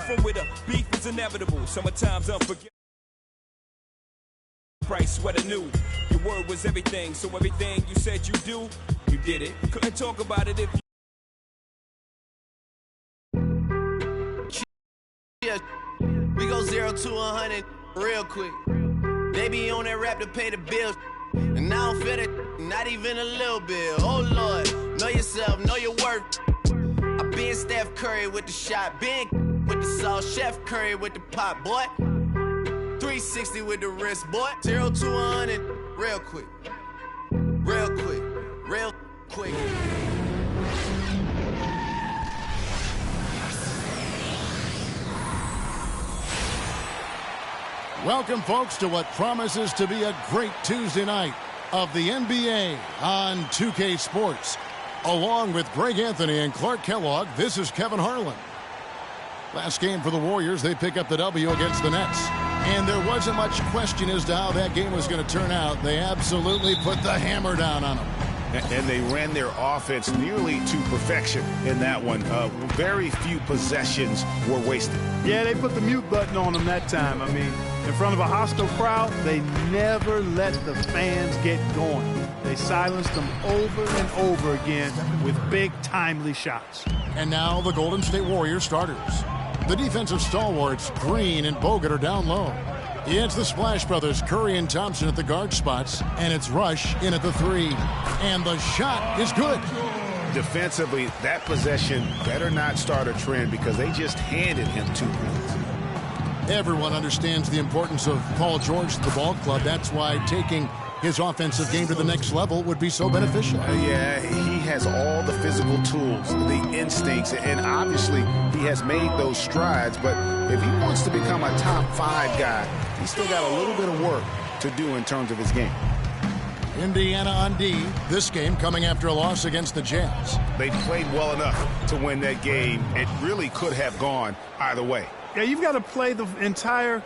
from where the beef is inevitable. Summertime's unforgettable. Price sweater new. Your word was everything, so everything you said you do, you did it. Couldn't talk about it if you. Yeah, we go 0 to 100 real quick. They be on that rap to pay the bills, and I don't feel it, not even a little bit. Oh Lord, know yourself, know your worth. I been Steph Curry with the shot, been with the sauce, Chef Curry with the pot, boy. 360 with the wrist, boy. 0 to 100 real quick, real quick, real quick. Welcome, folks, to what promises to be a great Tuesday night of the NBA on 2K Sports. Along with Greg Anthony and Clark Kellogg, this is Kevin Harlan. Last game for the Warriors, they pick up the W against the Nets. And there wasn't much question as to how that game was going to turn out. They absolutely put the hammer down on them. And they ran their offense nearly to perfection in that one. Very few possessions were wasted. Yeah, they put the mute button on them that time. I mean, in front of a hostile crowd, they never let the fans get going. They silenced them over and over again with big, timely shots. And now the Golden State Warriors starters. The defensive stalwarts, Green and Bogut, are down low. It's the Splash Brothers, Curry and Thompson at the guard spots, and it's Rush in at the 3. And the shot is good. Defensively, that possession better not start a trend because they just handed him 2 points. Everyone understands the importance of Paul George to the ball club. That's why taking his offensive game to the next level would be so beneficial. Yeah, he has all the physical tools, the instincts, and obviously he has made those strides. But if he wants to become a top 5 guy, he's still got a little bit of work to do in terms of his game. Indiana on D, this game coming after a loss against the Jazz. They played well enough to win that game. It really could have gone either way. Yeah, you've got to play the entire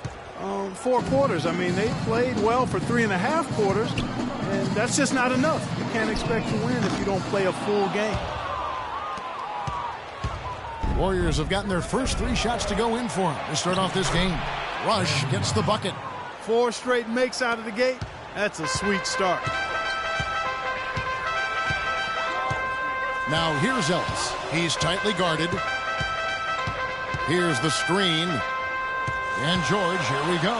4 quarters. I mean, they played well for 3.5 quarters, and that's just not enough. You can't expect to win if you don't play a full game. Warriors have gotten their first 3 shots to go in for them to start off this game. Rush gets the bucket. 4 straight makes out of the gate. That's a sweet start. Now here's Ellis. He's tightly guarded. Here's the screen. And George, here we go.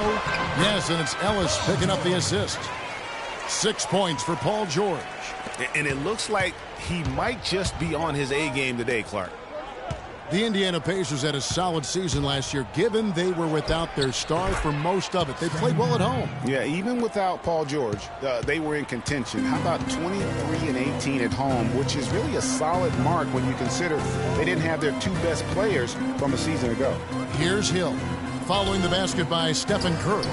Yes, and it's Ellis picking up the assist. 6 points for Paul George. And it looks like he might just be on his A game today, Clark. The Indiana Pacers had a solid season last year, given they were without their star for most of it. They played well at home. Yeah, even without Paul George, they were in contention. How about 23-18 at home, which is really a solid mark when you consider they didn't have their 2 best players from a season ago. Here's Hill, following the basket by Stephen Curry.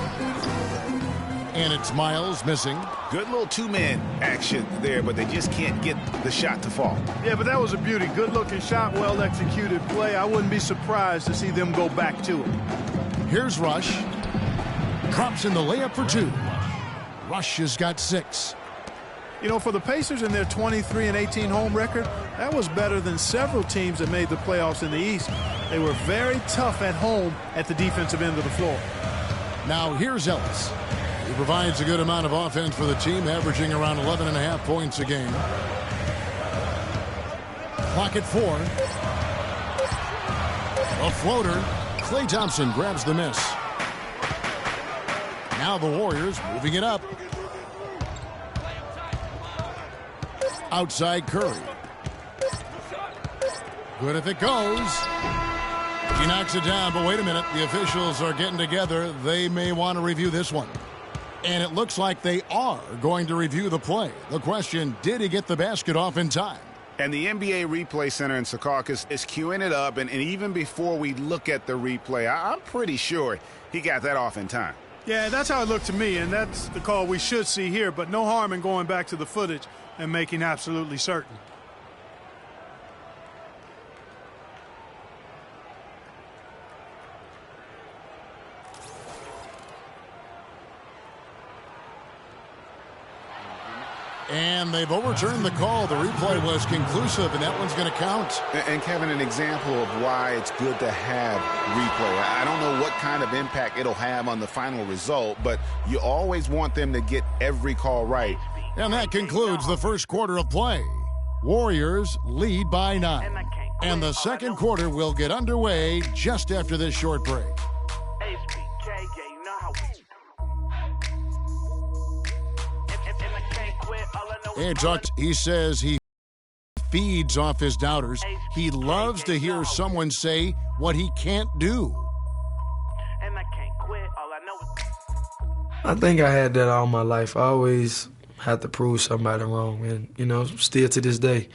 And it's Miles missing. Good little 2-man action there, but they just can't get the shot to fall. Yeah, but that was a beauty. Good-looking shot, well-executed play. I wouldn't be surprised to see them go back to it. Here's Rush. Drops in the layup for 2. Rush has got 6. You know, for the Pacers in their 23-18 home record, that was better than several teams that made the playoffs in the East. They were very tough at home at the defensive end of the floor. Now here's Ellis. He provides a good amount of offense for the team, averaging around 11.5 points a game. Clock at 4. A floater. Klay Thompson grabs the miss. Now the Warriors moving it up. Outside Curry. Good if it goes. He knocks it down, but wait a minute. The officials are getting together. They may want to review this one. And it looks like they are going to review the play. The question, did he get the basket off in time? And the NBA Replay Center in Secaucus is queuing it up. And even before we look at the replay, I'm pretty sure he got that off in time. Yeah, that's how it looked to me, and that's the call we should see here. But no harm in going back to the footage and making absolutely certain. And they've overturned the call. The replay was conclusive, and that one's going to count. And, Kevin, an example of why it's good to have replay. I don't know what kind of impact it'll have on the final result, but you always want them to get every call right. And that concludes the first quarter of play. Warriors lead by 9. And the second quarter will get underway just after this short break. He says he feeds off his doubters. He loves to hear someone say what he can't do. I think I had that all my life. I always had to prove somebody wrong, and, still to this day.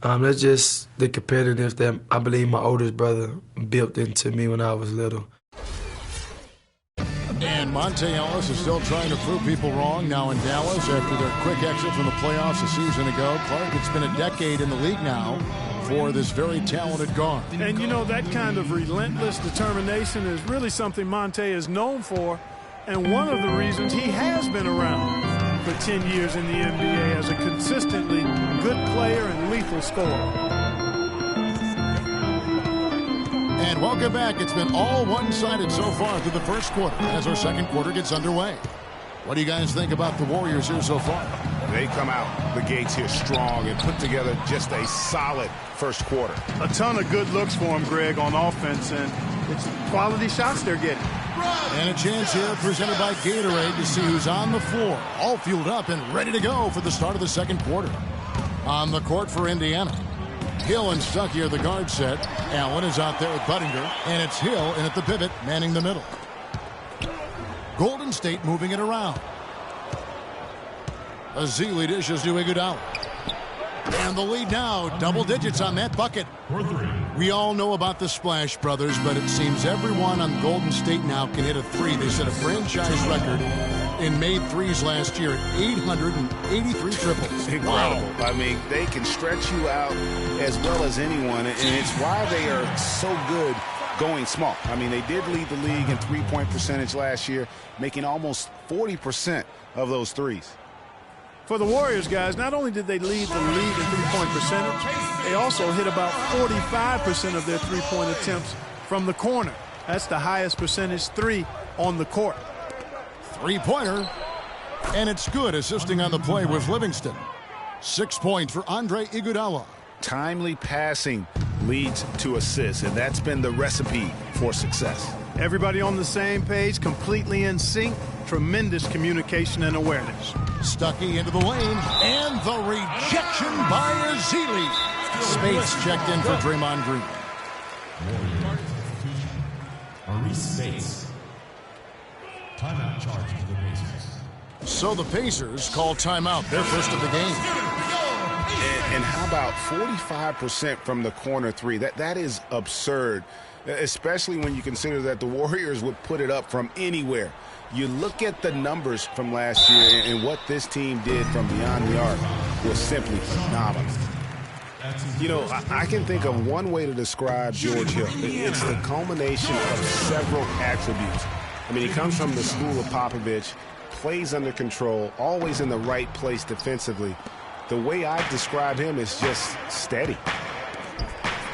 That's just the competitiveness that I believe my oldest brother built into me when I was little. And Monte Ellis is still trying to prove people wrong now in Dallas after their quick exit from the playoffs a season ago. Clark, it's been a decade in the league now for this very talented guard. And, that kind of relentless determination is really something Monte is known for, and one of the reasons he has been around for 10 years in the NBA as a consistently good player and lethal scorer. And welcome back. It's been all one-sided so far through the first quarter as our second quarter gets underway. What do you guys think about the Warriors here so far? They come out the gates here strong and put together just a solid first quarter. A ton of good looks for him, Greg, on offense, and it's quality shots they're getting. And a chance here presented by Gatorade to see who's on the floor, all fueled up and ready to go for the start of the second quarter. On the court for Indiana, Hill and Stuckey are the guard set. Allen is out there with Buttinger, and it's Hill in at the pivot, manning the middle. Golden State moving it around. Ezeli dishes to Iguodala. And the lead now, double digits on that bucket. We all know about the Splash Brothers, but it seems everyone on Golden State now can hit a three. They set a franchise record in made threes last year at 883 triples. Incredible. Wow. I mean, they can stretch you out as well as anyone, and it's why they are so good going small. I mean, they did lead the league in three-point percentage last year, making almost 40% of those threes. For the Warriors, guys, not only did they lead the league in three-point percentage, they also hit about 45% of their three-point attempts from the corner. That's the highest percentage three on the court. Three-pointer, and it's good, assisting on the play with Livingston. 6 points for Andre Iguodala. Timely passing leads to assists, and that's been the recipe for success. Everybody on the same page, completely in sync, tremendous communication and awareness. Stuckey into the lane, and the rejection by Ezeli. Spates checked in for Draymond Green. Maurice Spates. Timeout charge to the Pacers. So the Pacers call timeout, their first of the game. And how about 45% from the corner three? That is absurd, especially when you consider that the Warriors would put it up from anywhere. You look at the numbers from last year, and what this team did from beyond the arc was simply phenomenal. You know, I can think of one way to describe George Hill. It's the culmination of several attributes. I mean, he comes from the school of Popovich, plays under control, always in the right place defensively. The way I describe him is just steady.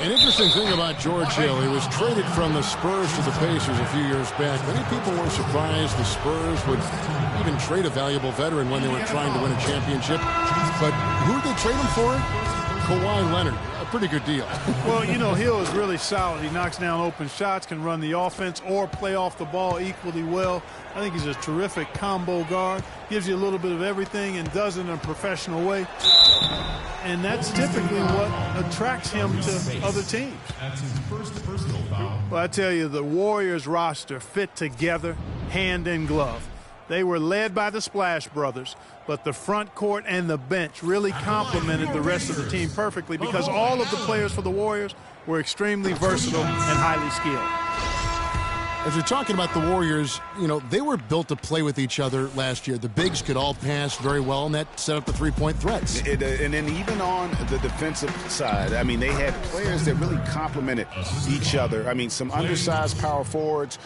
An interesting thing about George Hill, he was traded from the Spurs to the Pacers a few years back. Many people were surprised the Spurs would even trade a valuable veteran when they were trying to win a championship. But who did they trade him for? Kawhi Leonard. A pretty good deal. Well, you know, Hill is really solid. He knocks down open shots, can run the offense or play off the ball equally well. I think he's a terrific combo guard. Gives you a little bit of everything and does it in a professional way. And that's typically what attracts him to other teams. That's his first personal foul. Well, I tell you, the Warriors roster fit together hand in glove. They were led by the Splash Brothers, but the front court and the bench really complemented the rest of the team perfectly because all of the players for the Warriors were extremely versatile and highly skilled. As we're talking about the Warriors, you know, they were built to play with each other last year. The bigs could all pass very well, and that set up the three-point threats. And then even on the defensive side, I mean, they had players that really complemented each other. I mean, some undersized power forwards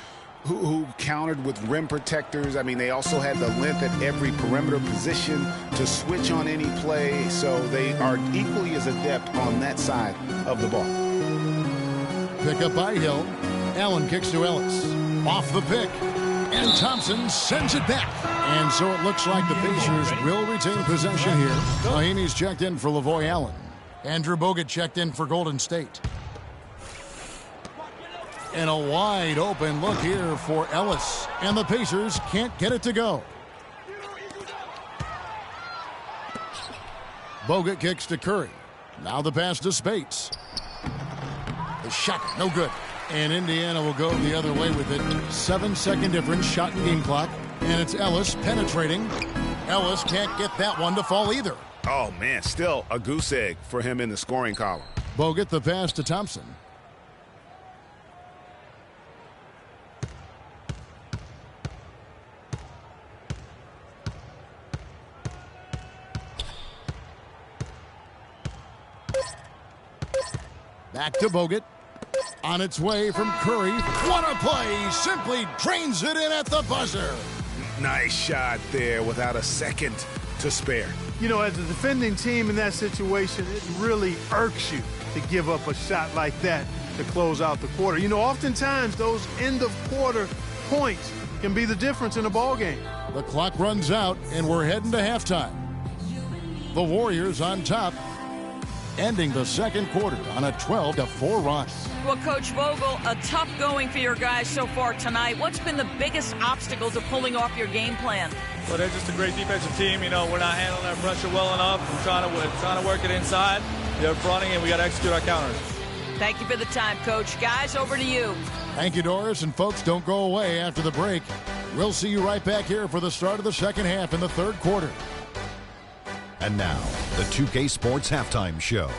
who countered with rim protectors. I mean, they also had the length at every perimeter position to switch on any play. So they are equally as adept on that side of the ball. Pick up by Hill. Allen kicks to Ellis. Off the pick. And Thompson sends it back. And so it looks like the Pacers will retain possession here. Mahinmi's checked in for Lavoy Allen. Andrew Bogut checked in for Golden State. And a wide open look here for Ellis. And the Pacers can't get it to go. Bogut kicks to Curry. Now the pass to Spates. The shot, no good. And Indiana will go the other way with it. 7-second difference, shot and game clock. And it's Ellis penetrating. Ellis can't get that one to fall either. Oh, man, still a goose egg for him in the scoring column. Bogut the pass to Thompson. Back to Bogut. On its way from Curry. What a play! Simply drains it in at the buzzer. Nice shot there without a second to spare. You know, as a defending team in that situation, it really irks you to give up a shot like that to close out the quarter. You know, oftentimes those end-of-quarter points can be the difference in a ball game. The clock runs out, and we're heading to halftime. The Warriors on top, ending the second quarter on a 12-4 run. Well, Coach Vogel, a tough going for your guys so far tonight. What's been the biggest obstacle to pulling off your game plan? Well, they're just a great defensive team. You know, we're not handling our pressure well enough. We're trying to work it inside. They're fronting, and we got to execute our counters. Thank you for the time, Coach. Guys, over to you. Thank you, Doris. And folks, don't go away after the break. We'll see you right back here for the start of the second half in the third quarter. And now, the 2K Sports Halftime Show.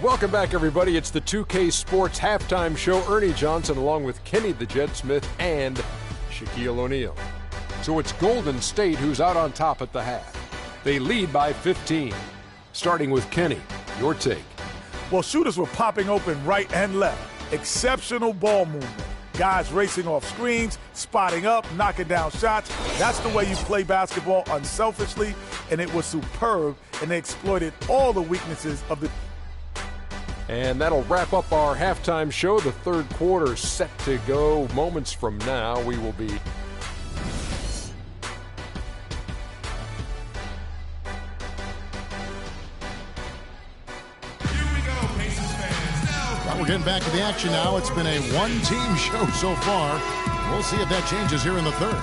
Welcome back, everybody. It's the 2K Sports Halftime Show. Ernie Johnson along with Kenny the Jet Smith and Shaquille O'Neal. So it's Golden State who's out on top at the half. They lead by 15. Starting with Kenny, your take. Well, shooters were popping open right and left. Exceptional ball movement. Guys racing off screens, spotting up, knocking down shots. That's the way you play basketball unselfishly, and it was superb, and they exploited all the weaknesses of the... And that'll wrap up our halftime show. The third quarter set to go. Moments from now, we will be... We're getting back to the action now. It's been a one-team show so far. We'll see if that changes here in the third.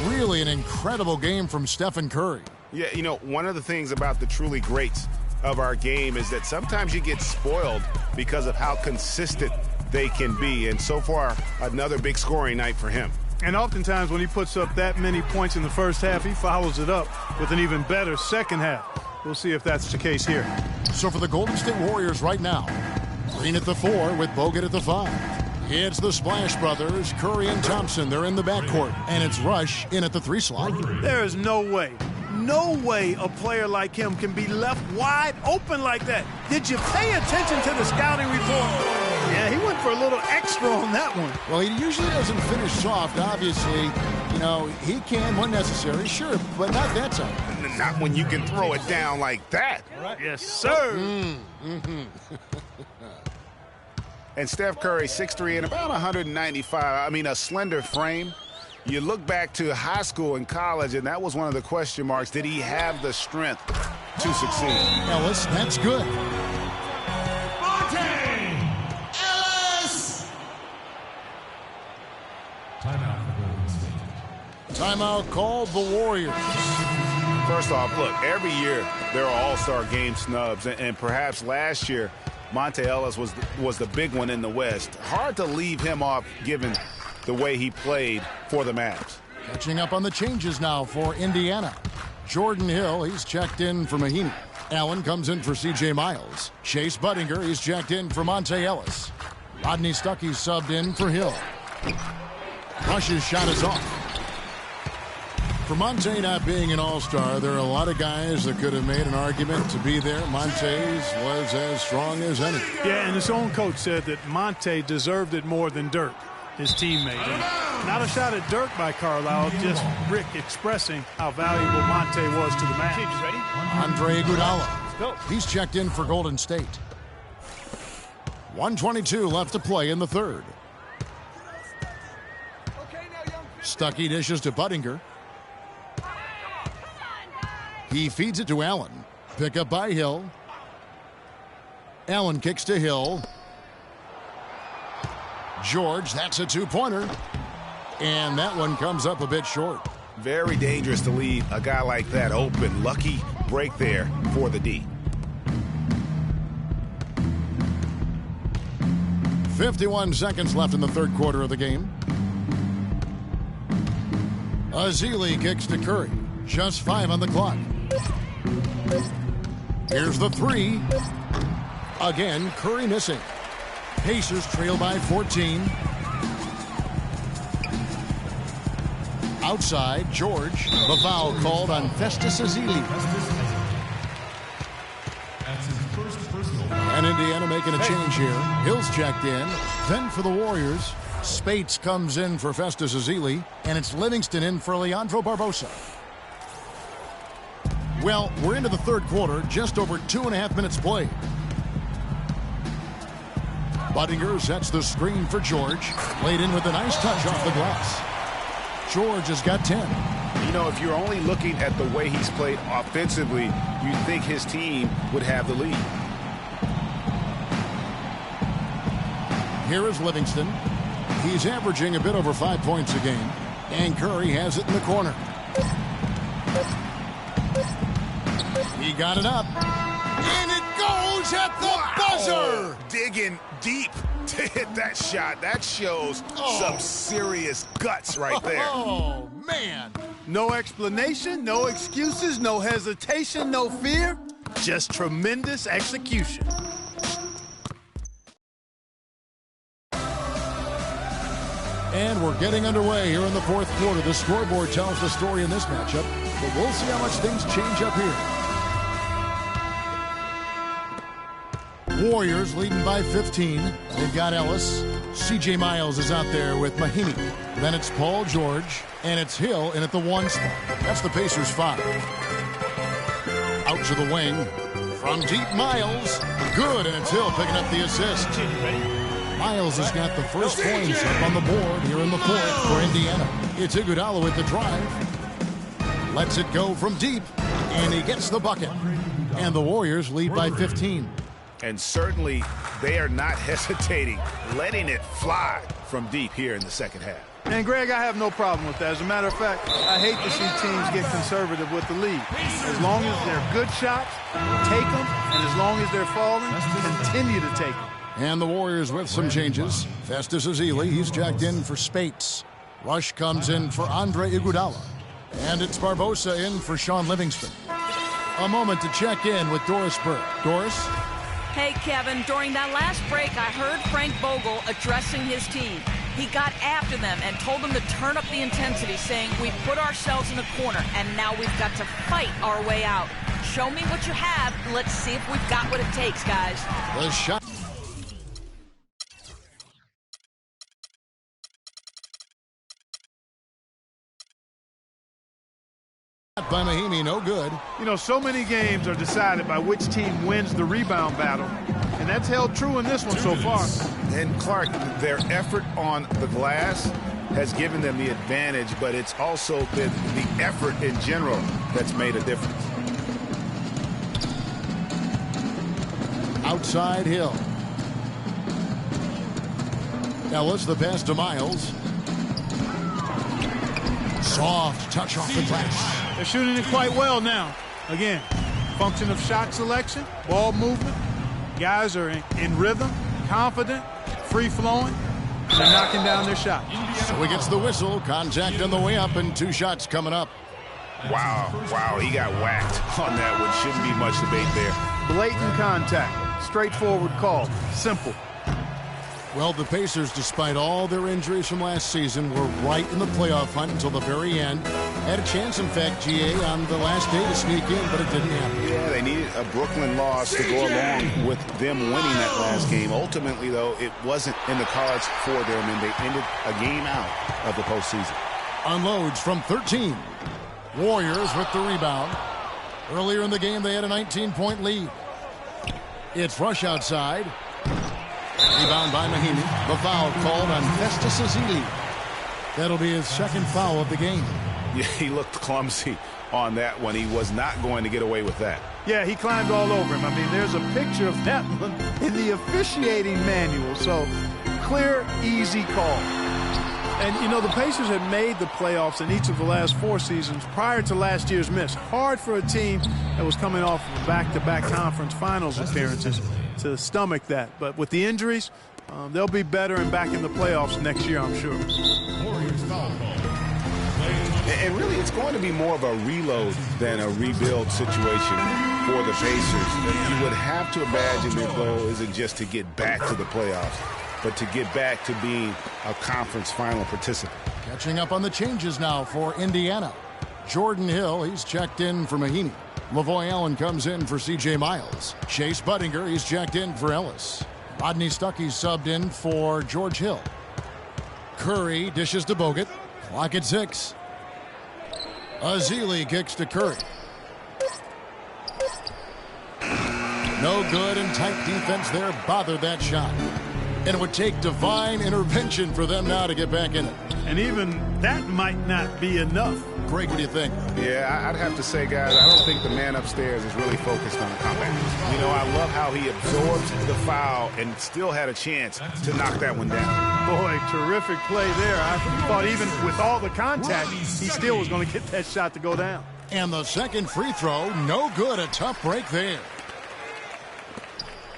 Really an incredible game from Stephen Curry. Yeah, you know, one of the things about the truly greats of our game is that sometimes you get spoiled because of how consistent they can be. And so far, another big scoring night for him. And oftentimes when he puts up that many points in the first half, he follows it up with an even better second half. We'll see if that's the case here. So for the Golden State Warriors right now, Green at the 4 with Bogut at the 5. It's the Splash Brothers, Curry and Thompson. They're in the backcourt. And it's Rush in at the 3 slot. There is no way a player like him can be left wide open like that. Did you pay attention to the scouting report? Yeah, he went for a little extra on that one. Well, he usually doesn't finish soft, obviously. You know, he can when necessary, sure, but not that time. Not when you can throw it down like that. Right. Yes, sir. And Steph Curry, 6'3" and about 195. I mean, a slender frame. You look back to high school and college, and that was one of the question marks. Did he have the strength to succeed? Ellis, that's good. Ellis! Timeout for Golden State. Timeout called the Warriors. First off, look, every year there are all-star game snubs, and perhaps last year Monte Ellis was the big one in the West. Hard to leave him off given the way he played for the Mavs. Catching up on the changes now for Indiana. Jordan Hill, he's checked in for Mahinmi. Allen comes in for C.J. Miles. Chase Budinger, he's checked in for Monte Ellis. Rodney Stuckey's subbed in for Hill. Rush's shot is off. For Monte not being an all-star, there are a lot of guys that could have made an argument to be there. Monte's was as strong as any. Yeah, and his own coach said that Monte deserved it more than Dirk, his teammate. And not a shot at Dirk by Carlisle, just Rick expressing how valuable Monte was to the match. Ready? Andre Iguodala. He's checked in for Golden State. 1:22 left to play in the third. Stuckey dishes to Budinger. He feeds it to Allen. Pick up by Hill. Allen kicks to Hill. George, that's a two-pointer. And that one comes up a bit short. Very dangerous to leave a guy like that open. Lucky break there for the D. 51 seconds left in the third quarter of the game. Ezeli kicks to Curry. Just 5 on the clock. Here's the three. Again, Curry missing. Pacers trail by 14. Outside, George. The foul called on Festus Ezeli. And Indiana making a change here. Hill's checked in. Then for the Warriors, Spates comes in for Festus Ezeli, and it's Livingston in for Leandro Barbosa. Well, we're into the third quarter, just over 2.5 minutes played. Budinger sets the screen for George. Laid in with a nice touch off the glass. George has got 10. You know, if you're only looking at the way he's played offensively, you'd think his team would have the lead. Here is Livingston. He's averaging a bit over 5 points a game. And Curry has it in the corner. He got it up. And it goes at the buzzer! Digging deep to hit that shot. That shows some serious guts right there. Oh, man. No explanation, no excuses, no hesitation, no fear. Just tremendous execution. And we're getting underway here in the fourth quarter. The scoreboard tells the story in this matchup, but we'll see how much things change up here. Warriors leading by 15. They've got Ellis. C.J. Miles is out there with Mahinmi. Then it's Paul George, and it's Hill in at the 1 spot. That's the Pacers' 5. Out to the wing. From deep, Miles. Good, and it's Hill picking up the assist. Miles has got the first points up on the board here in the fourth for Indiana. It's Iguodala with the drive. Lets it go from deep, and he gets the bucket. And the Warriors lead by 15. And certainly they are not hesitating, letting it fly from deep here in the second half. And, Greg, I have no problem with that. As a matter of fact, I hate to see teams get conservative with the lead. As long as they're good shots, take them. And as long as they're falling, continue to take them. And the Warriors with some changes. Festus Ezeli, he's jacked in for Spates. Rush comes in for Andre Iguodala. And it's Barbosa in for Sean Livingston. A moment to check in with Doris Burke. Doris? Hey, Kevin, during that last break, I heard Frank Vogel addressing his team. He got after them and told them to turn up the intensity, saying, we put ourselves in a corner, and now we've got to fight our way out. Show me what you have. Let's see if we've got what it takes, guys. The shot. By Mahinmi, no good. You know, so many games are decided by which team wins the rebound battle, and that's held true in this one so far. And Clark, their effort on the glass has given them the advantage, but it's also been the effort in general that's made a difference. Outside Hill. Ellis, the pass to Miles. Soft touch off the glass. They're shooting it quite well now. Again, function of shot selection, ball movement. Guys are in rhythm, confident, free-flowing. They're knocking down their shot. So he gets the whistle. Contact on the way up, and 2 shots coming up. Wow, he got whacked on that one. Shouldn't be much debate there. Blatant contact. Straightforward call. Simple. Well, the Pacers, despite all their injuries from last season, were right in the playoff hunt until the very end. Had a chance, in fact, GA, on the last day to sneak in, but it didn't happen. Yeah, they needed a Brooklyn loss to go along with them winning that last game. Ultimately, though, it wasn't in the cards for them, and they ended a game out of the postseason. Unloads from 13. Warriors with the rebound. Earlier in the game, they had a 19-point lead. It's Rush outside. Rebound by Mahinmi. The foul called on Festus Ezeli. That'll be his second foul of the game. Yeah, he looked clumsy on that one. He was not going to get away with that. Yeah, he climbed all over him. I mean, there's a picture of that one in the officiating manual. So, clear, easy call. And, you know, the Pacers had made the playoffs in each of the last 4 seasons prior to last year's miss. Hard for a team that was coming off of back-to-back conference finals appearances to stomach that. But with the injuries, they'll be better and back in the playoffs next year, I'm sure. And really, it's going to be more of a reload than a rebuild situation for the Pacers. You would have to imagine their goal isn't just to get back to the playoffs, but to get back to being a conference final participant. Catching up on the changes now for Indiana. Jordan Hill, he's checked in for Mahinmi. Lavoy Allen comes in for C.J. Miles. Chase Budinger, he's checked in for Ellis. Rodney Stuckey subbed in for George Hill. Curry dishes to Bogut. Clock at 6. Ezeli kicks to Curry. No good, and tight defense there bothered that shot. And it would take divine intervention for them now to get back in it. And even that might not be enough. Greg, what do you think? Yeah, I'd have to say, guys, I don't think the man upstairs is really focused on the comeback. You know, I love how he absorbed the foul and still had a chance to knock that one down. Boy, terrific play there. I thought even with all the contact, he still was going to get that shot to go down. And the second free throw, no good. A tough break there.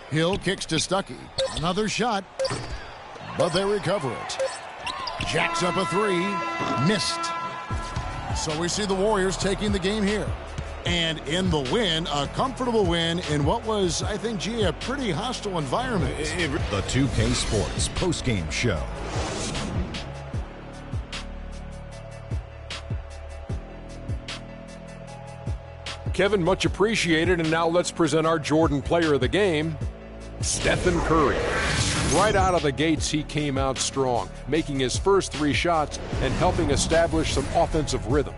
Hill kicks to Stuckey. Another shot, but they recover it. Jacks up a 3, missed. So we see the Warriors taking the game here. And in the win, a comfortable win in what was, I think, G, a pretty hostile environment. The 2K Sports postgame show. Kevin, much appreciated. And now let's present our Jordan player of the game, Stephen Curry. Right out of the gates, he came out strong, making his first 3 shots and helping establish some offensive rhythm.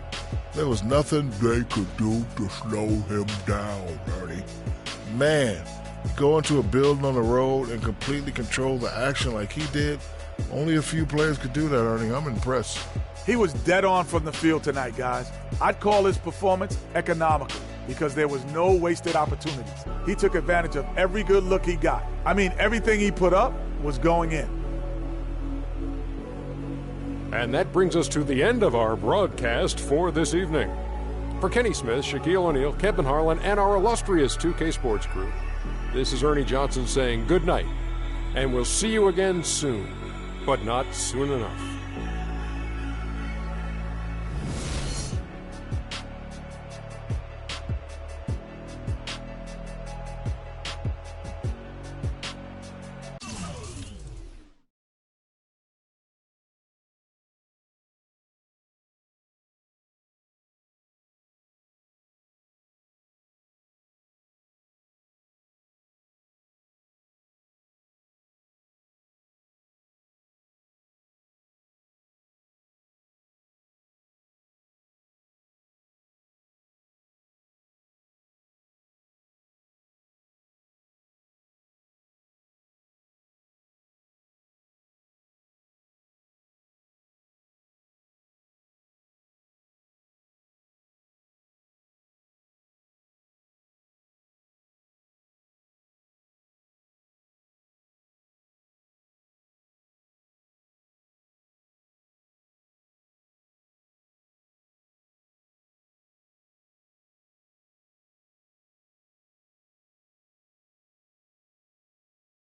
There was nothing they could do to slow him down, Ernie. Man, go into a building on the road and completely control the action like he did, only a few players could do that, Ernie. I'm impressed. He was dead on from the field tonight, guys. I'd call his performance economical because there was no wasted opportunities. He took advantage of every good look he got. I mean, everything he put up was going in. And that brings us to the end of our broadcast for this evening. For Kenny Smith, Shaquille O'Neal, Kevin Harlan, and our illustrious 2K Sports crew, this is Ernie Johnson saying good night, and we'll see you again soon, but not soon enough.